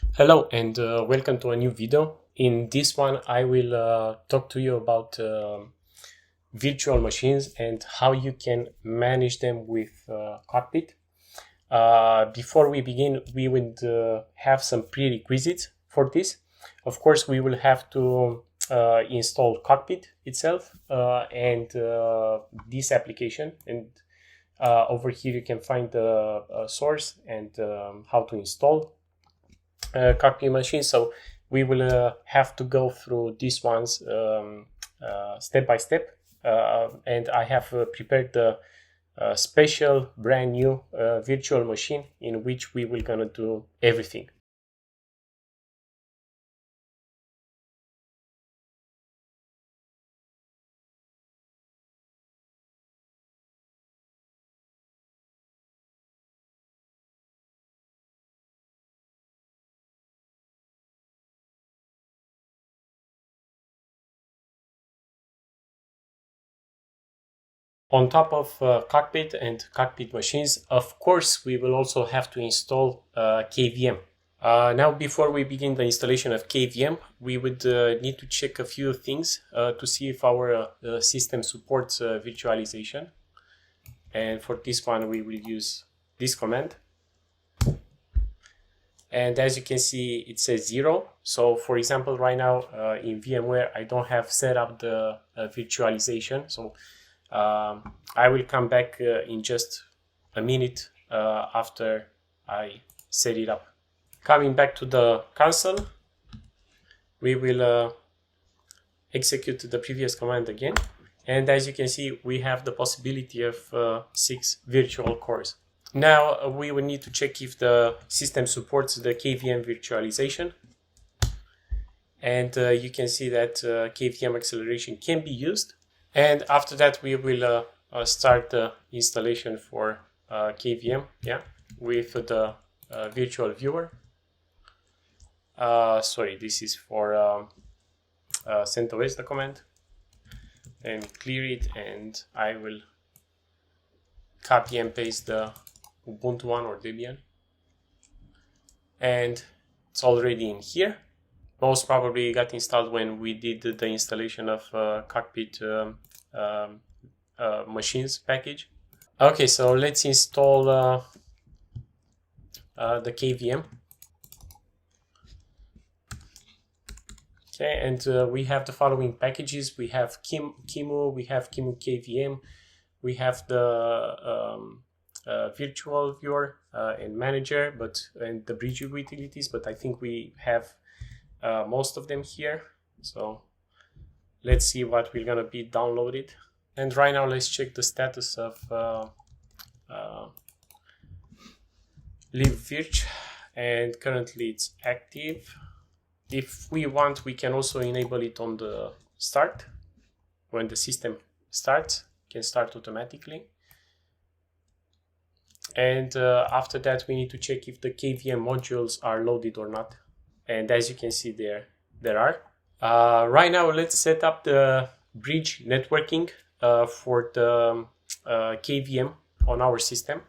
Hello and welcome to a new video. In this one I will talk to you about virtual machines and how you can manage them with Cockpit. Before we begin, we would have some prerequisites for this. Of course, we will have to install Cockpit itself and this application. And over here you can find the source and how to install Cockpit-Machines. So we will have to go through these ones step by step. And I have prepared the special brand new virtual machine in which we will gonna do everything. On top of Cockpit and Cockpit-Machines, of course, we will also have to install KVM. Now, before we begin the installation of KVM, we would need to check a few things to see if our system supports virtualization. And for this one, we will use this command. And as you can see, it says 0. So for example, right now in VMware, I don't have set up the virtualization. So I will come back in just a minute after I set it up. Coming back to the console, we will execute the previous command again. And as you can see, we have the possibility of 6 virtual cores. Now we will need to check if the system supports the KVM virtualization. And you can see that KVM acceleration can be used. And after that, we will start the installation for KVM, with the virtual viewer. Sorry, this is for CentOS, the command. And clear it, and I will copy and paste the Ubuntu one or Debian. And it's already in here. Most probably got installed when we did the installation of Cockpit Machines package. Okay, so let's install the KVM. Okay, and we have the following packages. We have QEMU, we have QEMU KVM, we have the virtual viewer and manager, and the bridge utilities, but I think we have most of them here. So let's see what we're gonna be downloaded. And right now, let's check the status of libvirtual, and currently it's active. If we want, we can also enable it on the start. When the system starts, it can start automatically. And after that, we need to check if the KVM modules are loaded or not. And as you can see, there are. Right now, let's set up the bridge networking for the KVM on our system.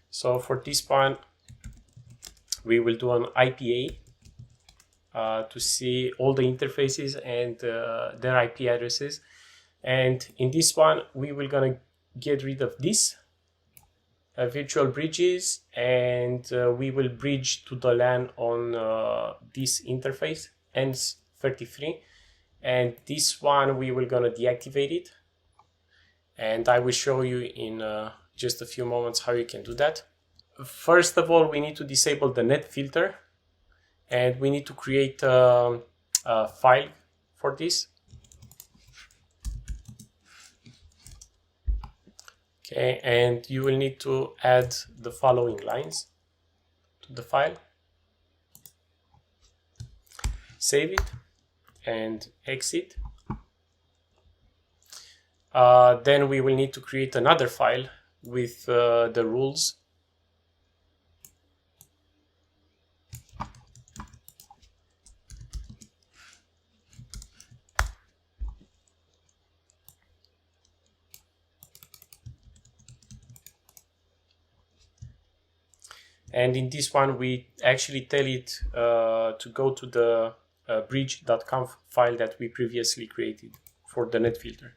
So for this one, we will do an IPA to see all the interfaces and their IP addresses. And in this one, we will gonna get rid of this virtual bridges, and we will bridge to the LAN on this interface ENS33, and this one we will gonna deactivate it, and I will show you in just a few moments how you can do that. First of all, we need to disable the net filter, and we need to create a file for this. Okay, and you will need to add the following lines to the file. Save it and exit. Then we will need to create another file with the rules. And in this one, we actually tell it to go to the bridge.conf file that we previously created for the net filter.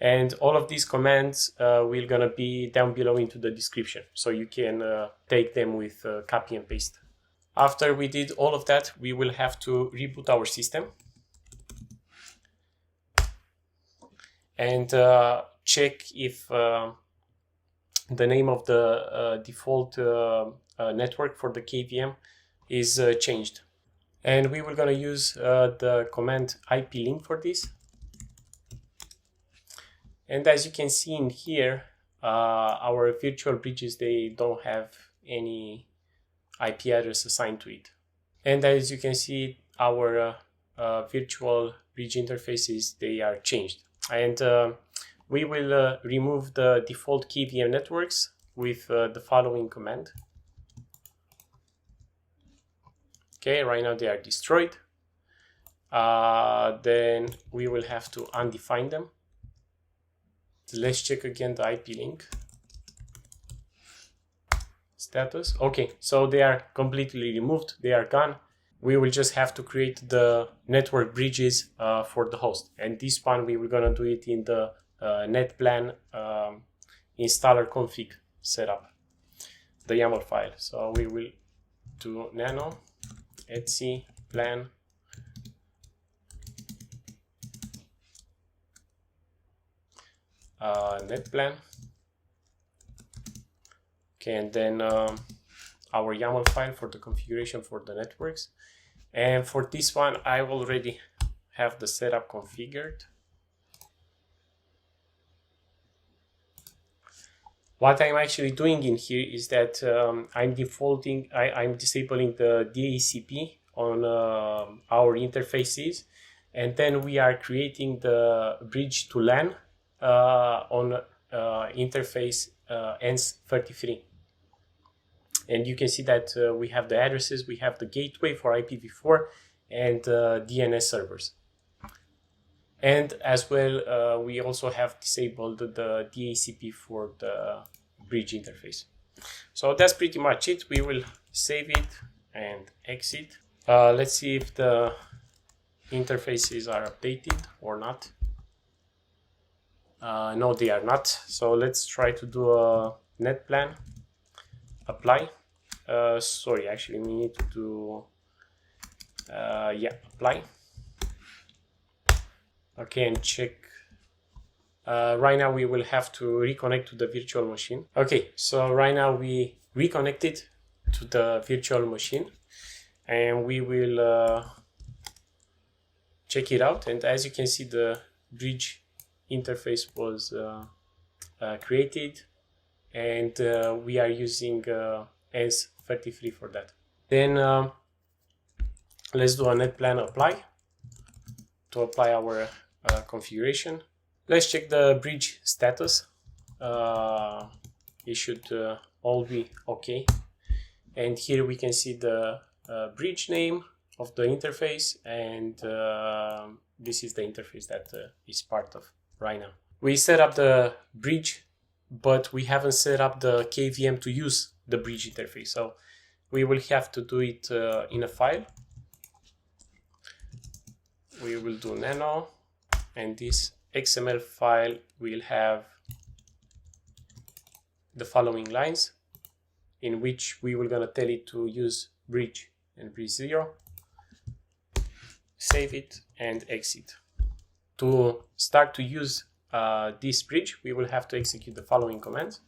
And all of these commands will gonna be down below into the description, so you can take them with copy and paste. After we did all of that, we will have to reboot our system and check if the name of the default network for the KVM is changed. And we were gonna use the command ip-link for this. And as you can see in here, our virtual bridges, they don't have any IP address assigned to it. And as you can see, our virtual bridge interfaces, they are changed. And we will remove the default KVM networks with the following command. Okay, right now they are destroyed. Then we will have to undefine them. Let's check again the IP link status. Okay, so they are completely removed, they are gone. We will just have to create the network bridges for the host, and this one we were gonna do it in the netplan installer config setup, the YAML file. So we will do nano etc plan netplan. Okay, and then our YAML file for the configuration for the networks. And for this one, I already have the setup configured. What I'm actually doing in here is that I'm disabling the DHCP on our interfaces, and then we are creating the bridge to LAN on interface ENS33. And you can see that we have the addresses, we have the gateway for IPv4 and DNS servers. And as well, we also have disabled the DHCP for the bridge interface. So that's pretty much it. We will save it and exit. Let's see if the interfaces are updated or not. No, they are not. So let's try to do a netplan apply. Sorry, actually we need to do apply. Okay, and check. Right now we will have to reconnect to the virtual machine. Okay, so right now we reconnected to the virtual machine, and we will check it out. And as you can see, the bridge interface was created, and we are using ENS33 for that. Then let's do a netplan apply to apply our configuration. Let's check the bridge status. It should all be okay. And here we can see the bridge name of the interface, and this is the interface that is part of right now. We set up the bridge, but we haven't set up the KVM to use the bridge interface. So we will have to do it in a file. We will do nano, and this XML file will have the following lines, in which we will gonna tell it to use bridge and bridge 0. Save it and exit. To start to use this bridge, we will have to execute the following commands.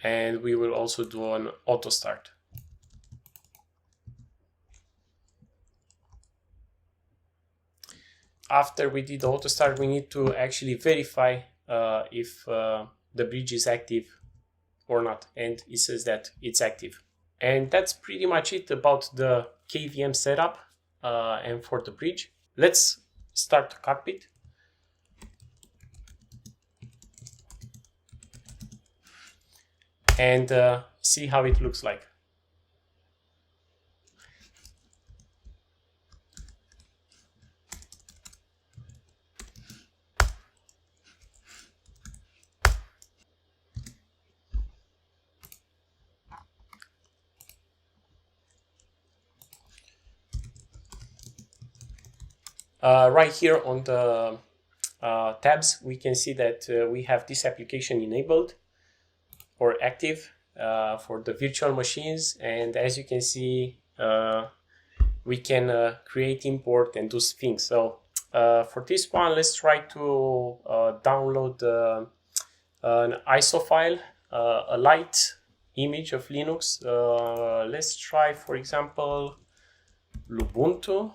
And we will also do an auto start. After we did the auto start, we need to actually verify if the bridge is active or not, and it says that it's active. And that's pretty much it about the KVM setup and for the bridge. Let's start the cockpit. And see how it looks like. Right here on the tabs, we can see that we have this application enabled or active for the virtual machines, and as you can see, we can create, import, and do things. So for this one, let's try to download an ISO file, a light image of Linux. Let's try, for example, Ubuntu.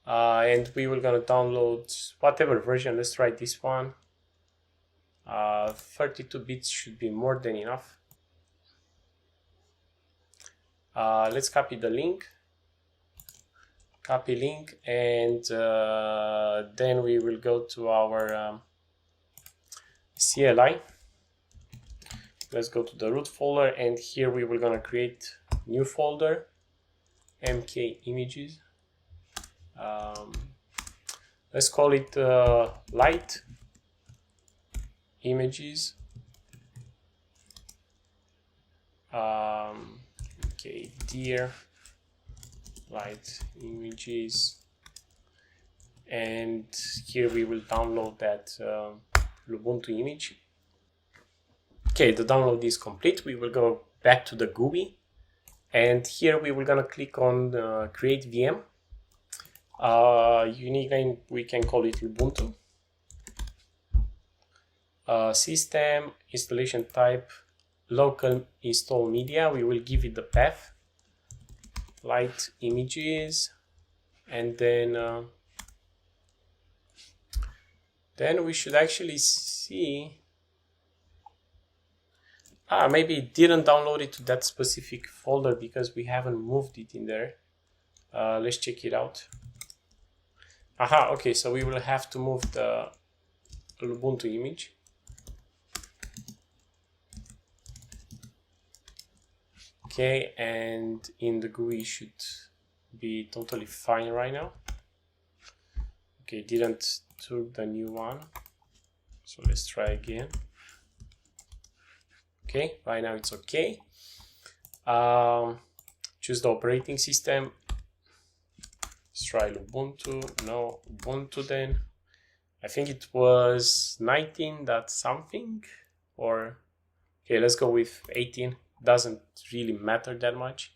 And we will gonna download whatever version. Let's try this one. 32 bits should be more than enough. Let's copy the link. Copy link, and then we will go to our CLI. Let's go to the root folder, and here we will gonna create new folder, MK images. Let's call it light images. Okay, dear light images, and here we will download that Ubuntu image. Okay, the download is complete. We will go back to the GUI, and here we will gonna click on create VM. Unique name, we can call it Ubuntu. System, installation type, local install media. We will give it the path, light images, and then we should actually see. Maybe it didn't download it to that specific folder because we haven't moved it in there. Let's check it out. Aha, okay, so we will have to move the Ubuntu image. Okay, and in the GUI should be totally fine right now. Okay, didn't took the new one, so let's try again. Okay, right now it's okay. Choose the operating system. Let's try Ubuntu. No, Ubuntu then. I think it was 19 dot something, or okay, let's go with 18. Doesn't really matter that much.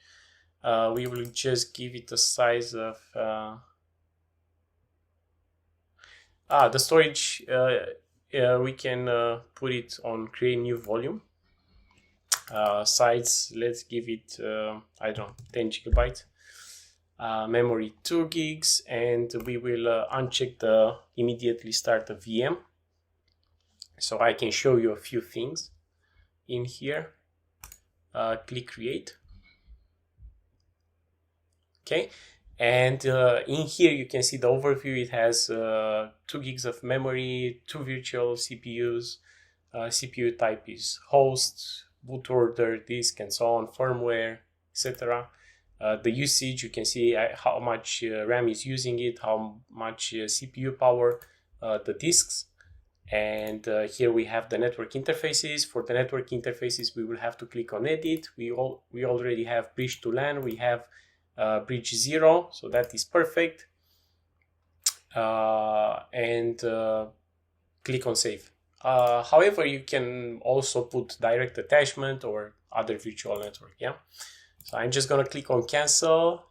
We will just give it a size of the storage. We can put it on create new volume. Size, let's give it I don't know, 10 gigabytes. Memory 2 gigs, and we will uncheck the immediately start the VM, so I can show you a few things in here. Click create. Okay, and in here you can see the overview. It has 2 gigs of memory, 2 virtual CPUs. CPU type is host, boot order, disk, and so on, firmware, etc. The usage, you can see how much RAM is using it, how much CPU power, the disks, and here we have the network interfaces. For the network interfaces, we will have to click on edit. We already have bridge to LAN, we have bridge 0, so that is perfect, and click on save. However, you can also put direct attachment or other virtual network. Yeah, so I'm just gonna click on cancel.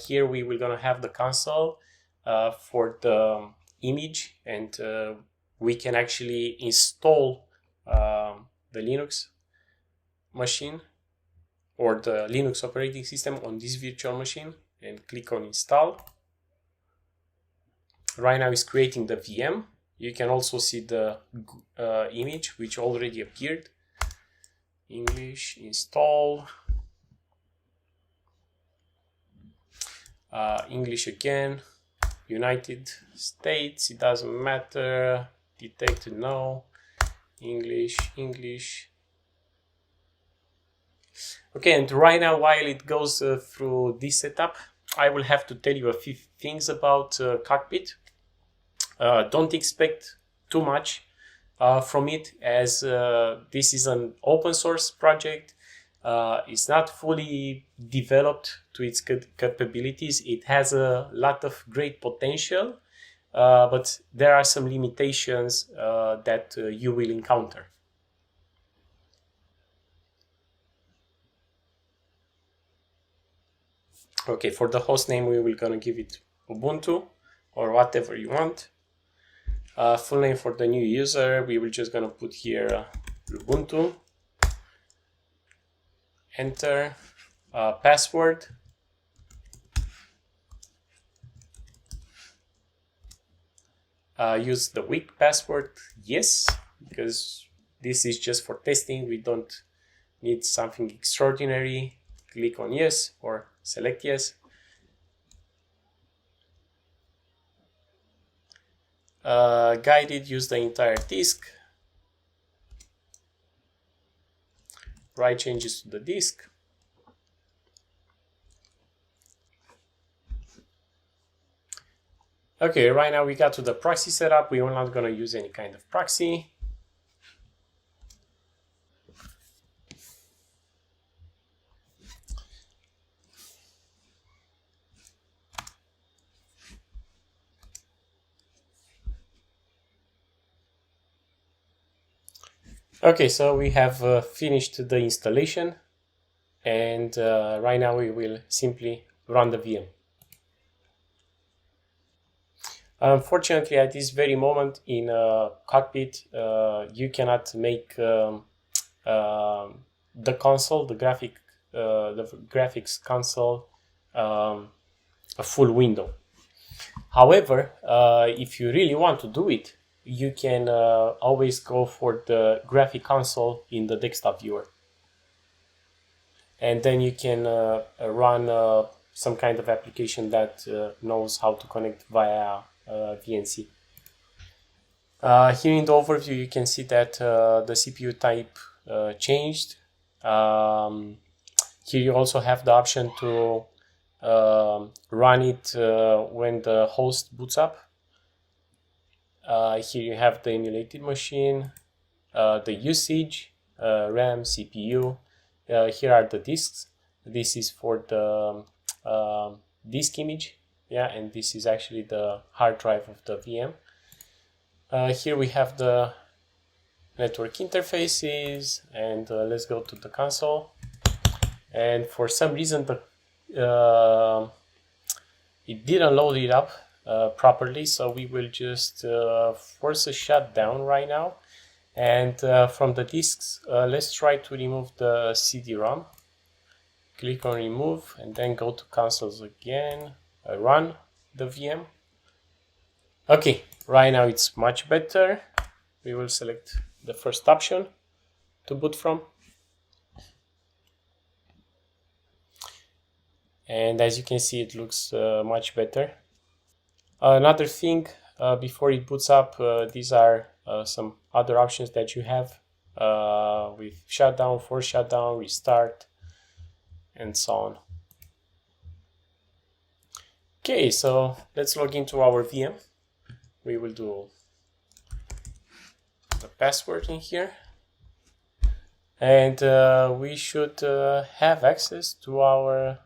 Here we will gonna have the console for the image, and we can actually install the Linux machine or the Linux operating system on this virtual machine, and click on install. Right now it's creating the VM. You can also see the image which already appeared. English install. English again. United States, it doesn't matter. Detected, no. English. Okay, and right now, while it goes through this setup, I will have to tell you a few things about Cockpit. Don't expect too much from it, as this is an open source project. It's not fully developed to its capabilities. It has a lot of great potential, but there are some limitations that you will encounter. Okay, for the host name, we will gonna give it Ubuntu or whatever you want. Full name for the new user, we will just gonna put here Ubuntu. Enter. Password. Use the weak password, yes, because this is just for testing. We don't need something extraordinary. Click on yes or select yes. Guided, use the entire disk. Write changes to the disk. Okay, right now we got to the proxy setup. We are not going to use any kind of proxy. Okay, so we have finished the installation, and right now we will simply run the VM. Unfortunately, at this very moment in Cockpit, you cannot make the console, the graphics console, a full window. However, if you really want to do it, you can always go for the graphic console in the desktop viewer, and then you can run some kind of application that knows how to connect via VNC. Here in the overview, you can see that the CPU type changed. Here you also have the option to run it when the host boots up. Here you have the emulated machine, the usage, RAM, CPU. Here are the disks. This is for the disk image, yeah, and this is actually the hard drive of the VM. Here we have the network interfaces, and let's go to the console. And for some reason, it didn't load it up properly, so we will just force a shutdown right now. And from the disks, let's try to remove the CD-ROM. Click on remove, and then go to consoles again. Run the VM. Okay, right now it's much better. We will select the first option to boot from. And as you can see, it looks much better. Another thing, before it boots up, these are some other options that you have with shutdown, force shutdown, restart, and so on. Okay, so let's log into our VM. We will do the password in here, and we should have access to our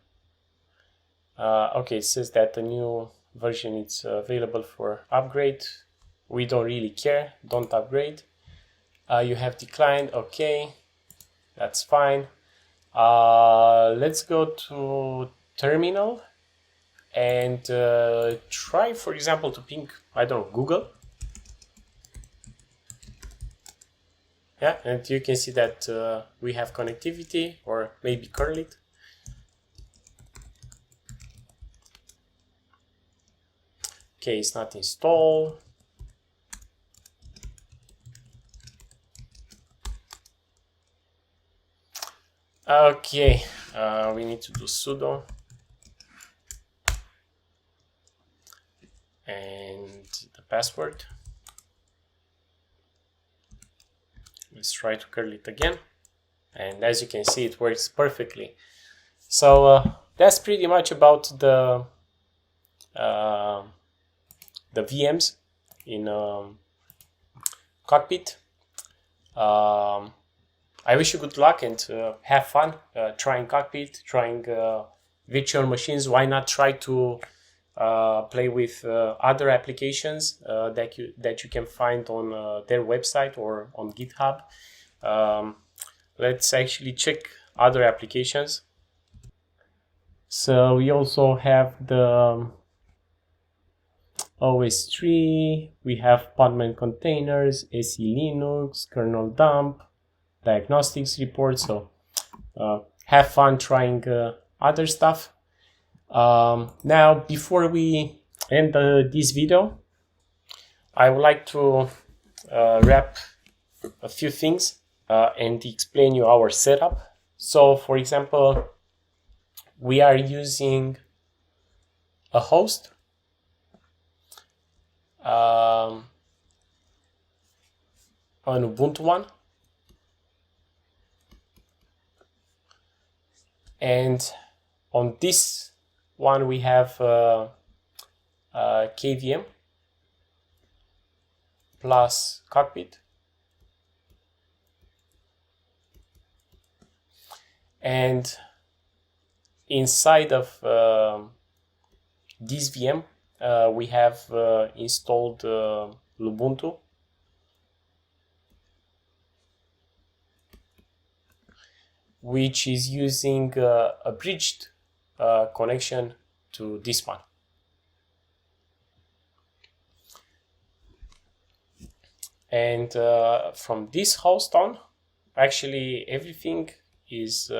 okay, it says that the new version is available for upgrade. We don't really care, don't upgrade. You have declined, okay, that's fine. Let's go to terminal and try, for example, to ping, I don't know, Google. Yeah, and you can see that we have connectivity, or maybe curl it. Okay, it's not installed. Okay, we need to do sudo and the password. Let's try to curl it again, and as you can see, it works perfectly. So that's pretty much about the VMs in Cockpit. I wish you good luck and have fun trying Cockpit, trying virtual machines. Why not try to play with other applications that you can find on their website or on GitHub. Let's actually check other applications. So we also have the OS3, we have Podman containers, SE Linux, kernel dump, diagnostics report. So have fun trying other stuff. Now, before we end this video, I would like to wrap a few things and explain you our setup. So, for example, we are using a host an Ubuntu one, and on this one we have KVM plus Cockpit, and inside of this VM we have installed Ubuntu, which is using a bridged connection to this one. And from this host on, actually everything is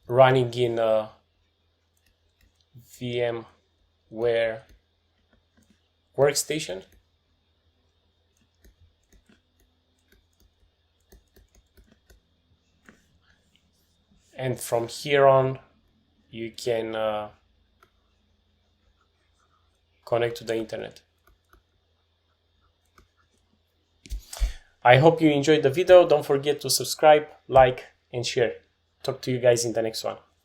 running in VMware workstation. And from here on, you can connect to the internet. I hope you enjoyed the video. Don't forget to subscribe, like, and share. Talk to you guys in the next one.